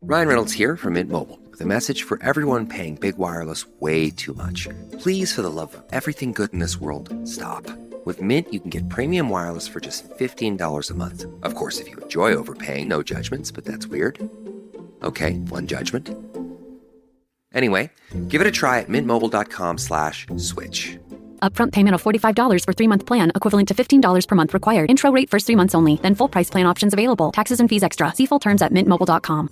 Ryan Reynolds here from Mint Mobile with a message for everyone paying big wireless way too much. Please, for the love of everything good in this world, stop. With Mint, you can get premium wireless for just $15 a month. Of course, if you enjoy overpaying, no judgments, but that's weird. Okay, one judgment. Anyway, give it a try at mintmobile.com/switch. Upfront payment of $45 for 3-month plan, equivalent to $15 per month required. Intro rate first 3 months only, then full price plan options available. Taxes and fees extra. See full terms at mintmobile.com.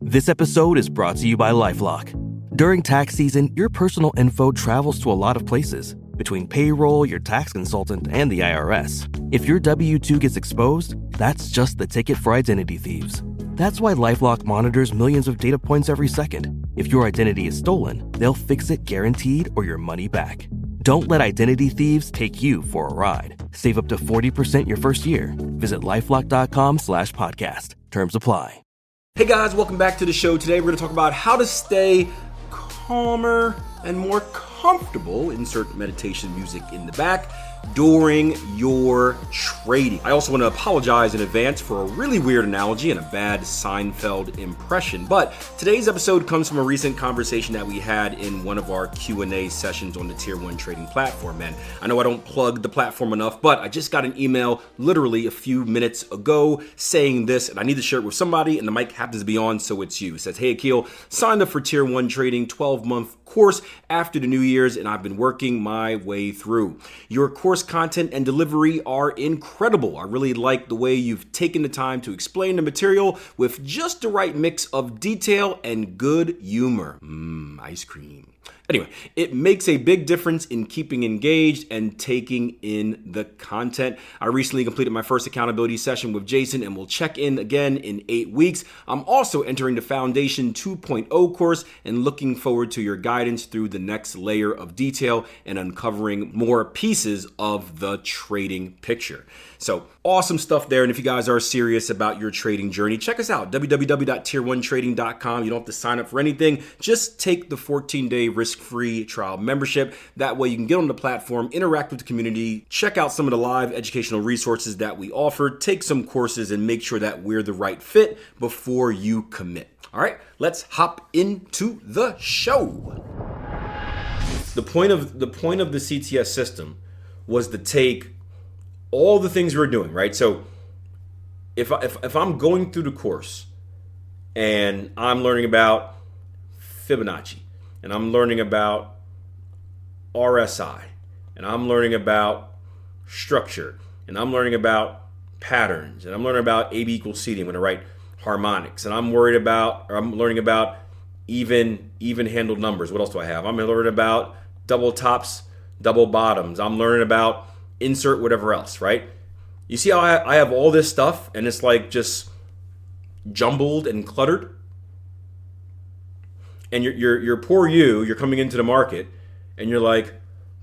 This episode is brought to you by LifeLock. During tax season, your personal info travels to a lot of places. Between payroll, your tax consultant, and the IRS. If your W-2 gets exposed, that's just the ticket for identity thieves. That's why LifeLock monitors millions of data points every second. If your identity is stolen, they'll fix it guaranteed or your money back. Don't let identity thieves take you for a ride. Save up to 40% your first year. Visit LifeLock.com/podcast. Terms apply. Hey guys, welcome back to the show. Today we're going to talk about how to stay calmer and more comfortable, insert meditation music in the back, during your trading. I also want to apologize in advance for a really weird analogy and a bad Seinfeld impression, but today's episode comes from a recent conversation that we had in one of our Q&A sessions on the Tier 1 trading platform. And I know I don't plug the platform enough, but I just got an email literally a few minutes ago saying this, and I need to share it with somebody, and the mic happens to be on, so it's you. It says, "Hey Akil, signed up for Tier 1 trading 12-month course after the New Year's, and I've been working my way through. Your course content and delivery are incredible. I really like the way you've taken the time to explain the material with just the right mix of detail and good humor." Ice cream. Anyway, it makes a big difference in keeping engaged and taking in the content. I recently completed my first accountability session with Jason, and we'll check in again in 8 weeks. I'm also entering the Foundation 2.0 course and looking forward to your guidance through the next layer of detail and uncovering more pieces of the trading picture. So awesome stuff there. And if you guys are serious about your trading journey, check us out, www.tier1trading.com. You don't have to sign up for anything. Just take the 14-day risk-free trial membership. That way you can get on the platform, interact with the community, check out some of the live educational resources that we offer, take some courses, and make sure that we're the right fit before you commit. All right, let's hop into the show. The point of the CTS system was to take all the things we're doing, right? So if I'm going through the course and I'm learning about Fibonacci, and I'm learning about RSI, and I'm learning about structure, and I'm learning about patterns, and I'm learning about AB equals CD, I'm going to write harmonics, and I'm learning about even handled numbers. What else do I have? I'm learning about double tops, double bottoms. I'm learning about insert whatever else, right? You see how I have all this stuff and it's like just jumbled and cluttered? And you're poor you're coming into the market and you're like,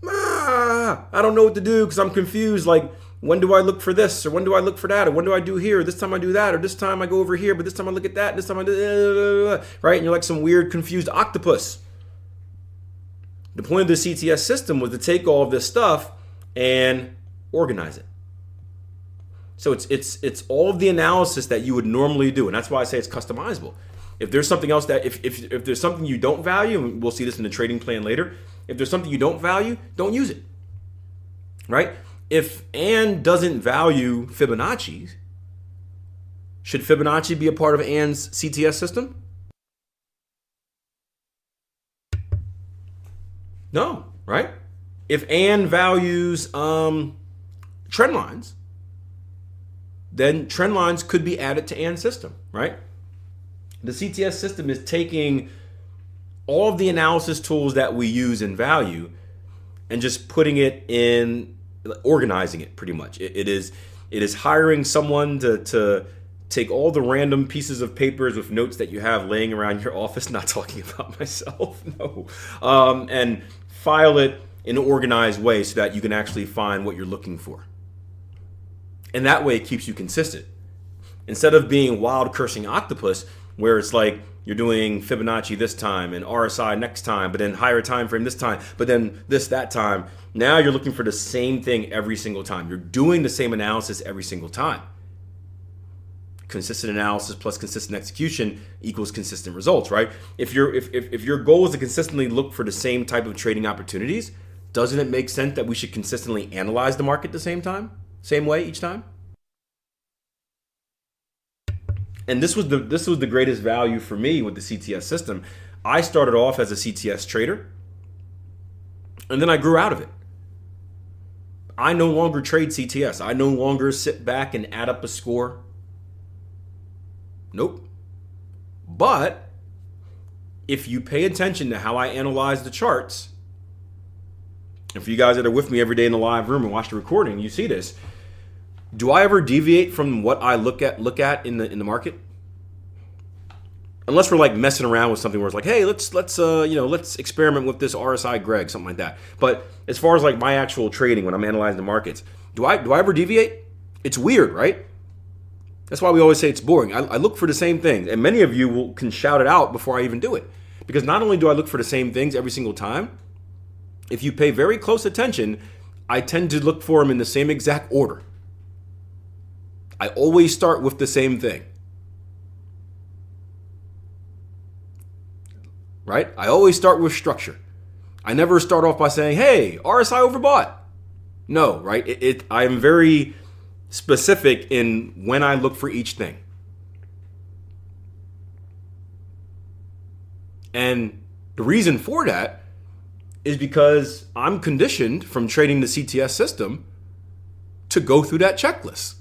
I don't know what to do because I'm confused. Like, when do I look for this? Or when do I look for that? Or when do I do here? Or this time I do that. Or this time I go over here, but this time I look at that. This time I do, right? And you're like some weird confused octopus. The point of the CTS system was to take all of this stuff and organize it. So it's all of the analysis that you would normally do, and that's why I say it's customizable. If there's something else that if there's something you don't value, and we'll see this in the trading plan later, if there's something you don't value, don't use it. Right? If Ann doesn't value Fibonacci, should Fibonacci be a part of Ann's CTS system? No, right? If Ann values trend lines, then trend lines could be added to Ann's system, right? The CTS system is taking all of the analysis tools that we use and value and just putting it in, organizing it pretty much. It is hiring someone to take all the random pieces of papers with notes that you have laying around your office, not talking about myself, no, and file it in an organized way so that you can actually find what you're looking for. And that way it keeps you consistent. Instead of being wild cursing octopus, where it's like you're doing Fibonacci this time and RSI next time, but then higher time frame this time, but then this, that time. Now you're looking for the same thing every single time. You're doing the same analysis every single time. Consistent analysis plus consistent execution equals consistent results, right? If your goal is to consistently look for the same type of trading opportunities, doesn't it make sense that we should consistently analyze the market the same way each time? And this was the greatest value for me with the CTS system. I started off as a CTS trader, and then I grew out of it. I no longer trade CTS. I no longer sit back and add up a score. Nope. But if you pay attention to how I analyze the charts, and for you guys that are with me every day in the live room and watch the recording, you see this. Do I ever deviate from what I look at in the market? Unless we're like messing around with something where it's like, hey, let's experiment with this RSI Greg, something like that. But as far as like my actual trading when I'm analyzing the markets, do I ever deviate? It's weird, right? That's why we always say it's boring. I look for the same things, and many of you can shout it out before I even do it. Because not only do I look for the same things every single time, if you pay very close attention, I tend to look for them in the same exact order. I always start with the same thing. Right? I always start with structure. I never start off by saying, hey, RSI overbought. No, right? I am very specific in when I look for each thing. And the reason for that is because I'm conditioned from trading the CTS system to go through that checklist.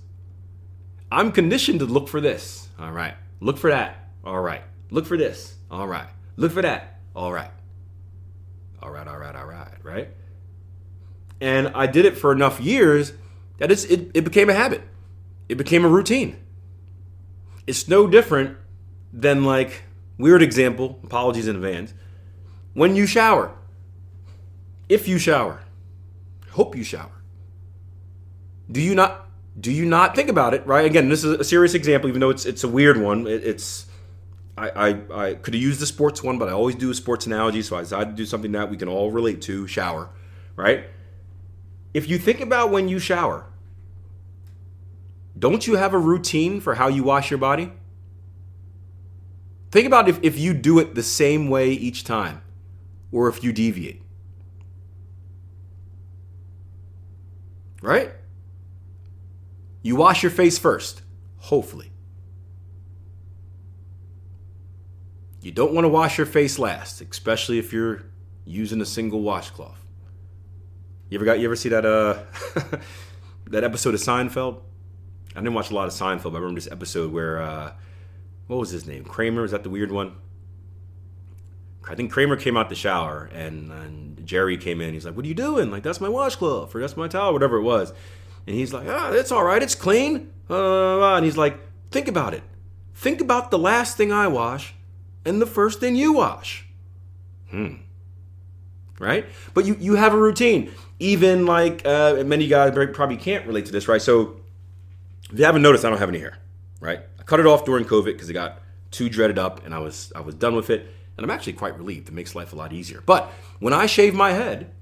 I'm conditioned to look for this. All right. Look for that. All right. Look for this. All right. Look for that. All right. All right. Right? And I did it for enough years that it became a habit. It became a routine. It's no different than, like, weird example, apologies in advance, when you shower. If you shower, hope you shower. Do you not think about it, right? Again, this is a serious example, even though it's a weird one. I could have used the sports one, but I always do a sports analogy, so I decided to do something that we can all relate to, shower, right? If you think about when you shower, don't you have a routine for how you wash your body? Think about if you do it the same way each time, or if you deviate. Right? You wash your face first, hopefully. You don't want to wash your face last, especially if you're using a single washcloth. You ever see that that episode of Seinfeld? I didn't watch a lot of Seinfeld, but I remember this episode where what was his name? Kramer, is that the weird one? I think Kramer came out the shower and Jerry came in. He's like, "What are you doing?" Like, "That's my washcloth," or "That's my towel," whatever it was. And he's like, "That's all right. It's clean." And he's like, "Think about it. Think about the last thing I wash and the first thing you wash." Right? But you have a routine. Even like many guys probably can't relate to this, right? So if you haven't noticed, I don't have any hair, right? I cut it off during COVID because it got too dreaded up, and I was done with it. And I'm actually quite relieved. It makes life a lot easier. But when I shave my head,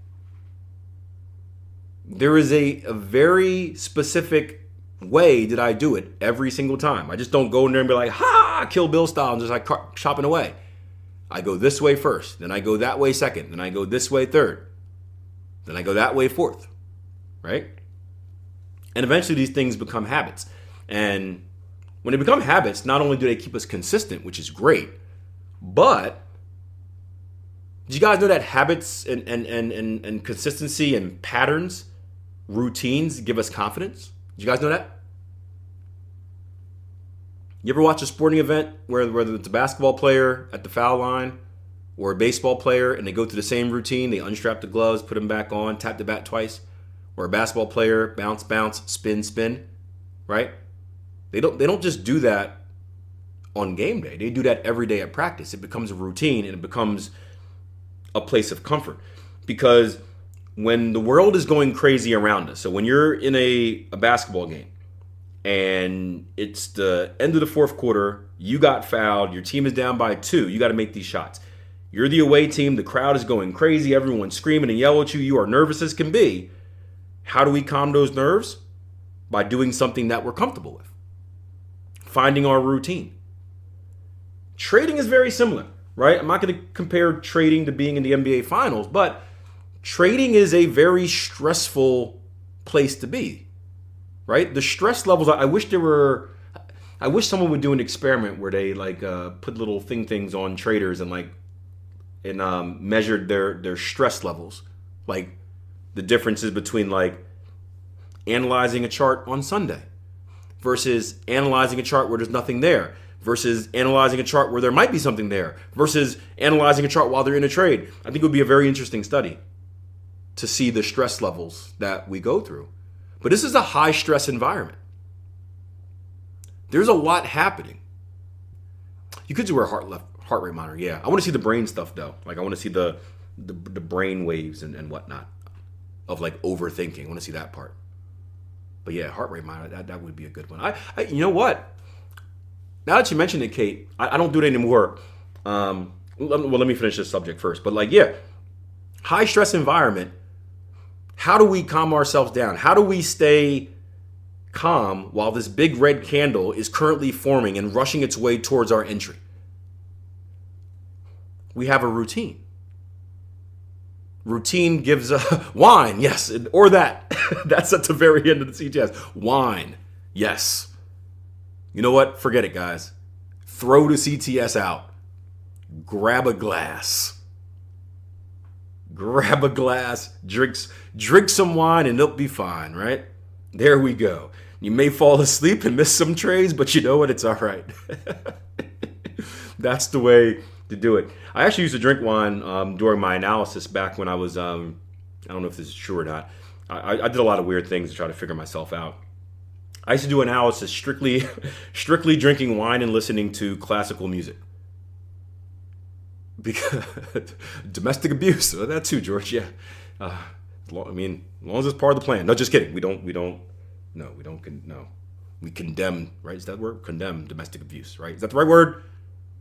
there is a very specific way that I do it every single time. I just don't go in there and be like, "Ha, Kill Bill style," and just like chopping away. I go this way first, then I go that way second, then I go this way third, then I go that way fourth, right? And eventually these things become habits. And when they become habits, not only do they keep us consistent, which is great, but did you guys know that habits and consistency and patterns, routines give us confidence? Did you guys know that? You ever watch a sporting event whether it's a basketball player at the foul line or a baseball player and they go through the same routine? They unstrap the gloves, put them back on, tap the bat twice. Or a basketball player, bounce, bounce, spin, spin, right? They don't just do that on game day. They do that every day at practice. It becomes a routine and it becomes a place of comfort. Because when the world is going crazy around us, so when you're in a basketball game and it's the end of the fourth quarter, you got fouled, your team is down by 2, you got to make these shots. You're the away team, the crowd is going crazy, everyone's screaming and yelling at you, you are nervous as can be. How do we calm those nerves? By doing something that we're comfortable with. finding our routine. Trading is very similar, right? I'm not going to compare trading to being in the NBA Finals, but trading is a very stressful place to be, right? The stress levels, I wish someone would do an experiment where they put little things on traders and measured their stress levels, like the differences between analyzing a chart on Sunday versus analyzing a chart where there's nothing there versus analyzing a chart where there might be something there versus analyzing a chart while they're in a trade. I think it would be a very interesting study to see the stress levels that we go through. But this is a high stress environment. There's a lot happening. You could do a heart rate monitor. Yeah, I want to see the brain stuff though. I want to see the brain waves and whatnot of overthinking. I want to see that part. But yeah, heart rate monitor, that would be a good one. I you know what? Now that you mentioned it, Kate, I don't do it anymore. Well, let me finish this subject first. But high stress environment. How do we calm ourselves down? How do we stay calm while this big red candle is currently forming and rushing its way towards our entry? We have a routine. Routine gives wine, yes, or that. That's at the very end of the CTS. Wine, yes. You know what? Forget it, guys. Throw the CTS out. Grab a glass. Drink some wine, and it'll be fine, right? There we go. You may fall asleep and miss some trades, but you know what? It's all right. That's the way to do it. I actually used to drink wine during my analysis back when I was, I don't know if this is true or not. I did a lot of weird things to try to figure myself out. I used to do analysis strictly drinking wine and listening to classical music. Because domestic abuse, that too, George. Yeah, as long as it's part of the plan. No, just kidding. We condemn. Right? Is that the word? Condemn domestic abuse. Right? Is that the right word?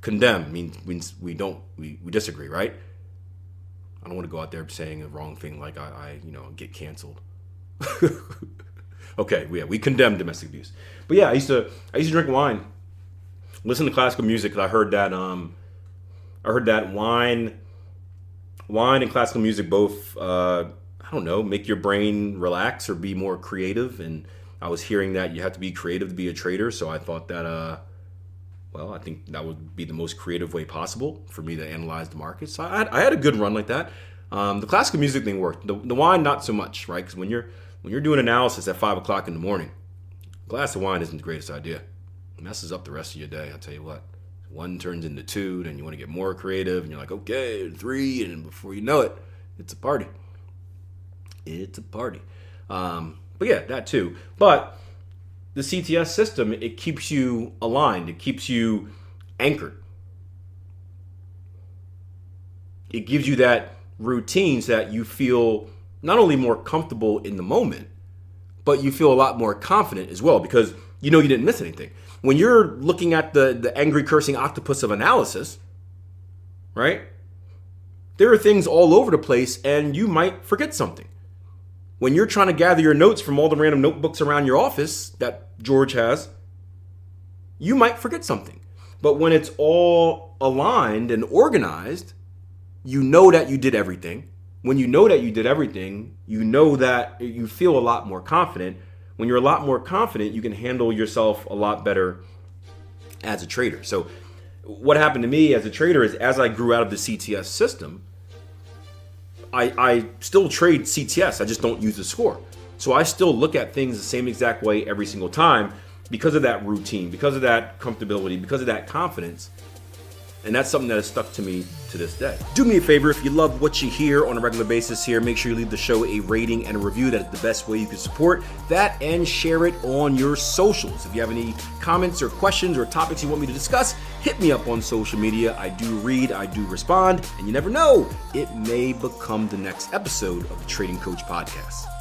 Condemn means we disagree. Right? I don't want to go out there saying a wrong thing like I get canceled. Okay, yeah, we condemn domestic abuse. But yeah, I used to drink wine, listen to classical music because I heard that wine and classical music both, make your brain relax or be more creative. And I was hearing that you have to be creative to be a trader. So I thought that, I think that would be the most creative way possible for me to analyze the market. So I had a good run like that. The classical music thing worked. The wine, not so much, right? Because when you're doing analysis at 5 o'clock in the morning, a glass of wine isn't the greatest idea. It messes up the rest of your day, I'll tell you what. 1 turns into 2, then you want to get more creative, and you're like, okay, 3, and before you know it, it's a party. But yeah, that too. But the CTS system, it keeps you aligned. It keeps you anchored. It gives you that routine so that you feel not only more comfortable in the moment, but you feel a lot more confident as well because you know you didn't miss anything. When you're looking at the angry cursing octopus of analysis, right? There are things all over the place and you might forget something. When you're trying to gather your notes from all the random notebooks around your office that George has, you might forget something. But when it's all aligned and organized, you know that you did everything. When you know that you did everything, you know that you feel a lot more confident. When you're a lot more confident, you can handle yourself a lot better as a trader. So what happened to me as a trader is as I grew out of the CTS system, I still trade CTS. I just don't use the score. So I still look at things the same exact way every single time because of that routine, because of that comfortability, because of that confidence. And that's something that has stuck to me to this day. Do me a favor, if you love what you hear on a regular basis here, make sure you leave the show a rating and a review. That is the best way you can support that, and share it on your socials. If you have any comments or questions or topics you want me to discuss, hit me up on social media. I do read, I do respond, and you never know, it may become the next episode of the Trading Coach Podcast.